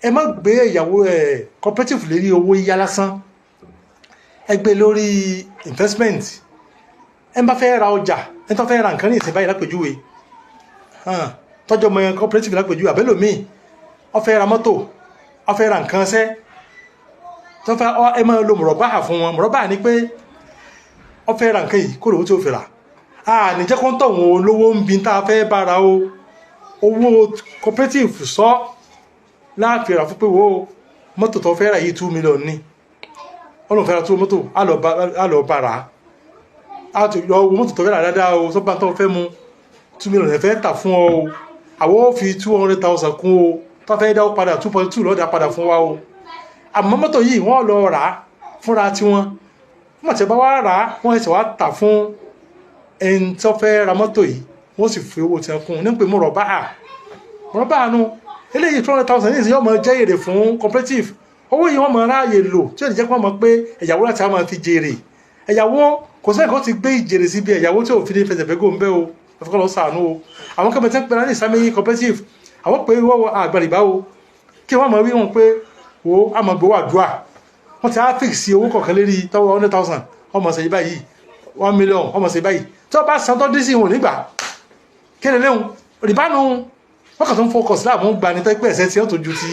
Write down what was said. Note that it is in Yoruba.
ẹ má gbé ìyàwó cooperative lérí owó yíyá lásán, ẹ gbé lórí investment. ẹ bá fẹ́ ra ọjà, ẹ tó fẹ́ ra nǹkan ní ìsìn báyìí lápèjúwe, tọ́jọ́ mọ cooperative lápèjúwe, àbẹ́lòmíì ó fẹ́ ra mọ́tò, ó fẹ́ ra nǹkan ṣẹ́, tó fẹ́ ẹ máa lo mọ̀rọ̀báà fún wọn. Mọ̀rọ̀báà ni pé ó fẹ́ ra nǹkan yìí kó lówó tí ó fi rà. Níjẹ́ kó ń tọ̀ wọn olówó ń bi tá a fẹ́ bára o, owó cooperative sọ láàfin rà fún pé wo mọ́tò tó fẹ́ rà yìí 2 million ní ọlọ́run fẹ́ ra tó mọ́tò á lọ bára á tó yọ owó mọ́tò tó fẹ́ rà dáadáa o, sọ́gbà tó fẹ́ mu 2 million ẹ̀ fẹ́ tà fún ọ o, àwọn ò fi 200,000 kún o, tó fẹ́ dáwó padà 2.2 lọ́dà padà fún wa o. Àmọ́ mọ́tò yìí wọ́n lọ rà á fúnra tiwọn, wọ́n ti bá wá rà á wọ́n ṣe wá tà fún ẹni tó fẹ́ ra mọ́tò yìí, wọ́n sì fi owó tiẹ̀ kún un ní pé mọ̀rọ̀báà nu eléyìí 200,000 ní ìsìn yóò máa jẹ́ èrè fún cooperative. Owó yìí wọ́n máa ráàyè lò tí ó lè jẹ́ pé wọ́n mọ̀ pé ẹ̀yàwó láti á máa fi jèrè. Ẹ̀yàwó kò sẹ́yìn kan ti gbé ìjèrè síbi ẹ̀yàwó tí ò fi ní fẹsẹ̀ fẹ́ gòun bẹ́ o, ẹ̀fọ́kọ́ lọ sàánú o. Àwọn kẹ́mẹ́ tí ń pẹ́ra ní ìsámẹ́yìn cooperative, àwọn pé wọ́n àgbàlìbá o, kí wọ́n máa wí wọn pé wo a máa gbowó àdúrà, wọ́n ti á fix owó kọ̀ọ̀kan lérí tọ́wọ́ 100,000 ọmọ ṣe báyìí 1 million ọmọ ṣe báyìí, tó bá san tó dín sí ìwọ̀n nígbà kí lè léhun rìbánu. Wọ́n kàn tó ń focus láàmú gbani tó pẹ́ ẹ̀sẹ̀ tí ó tó ju ti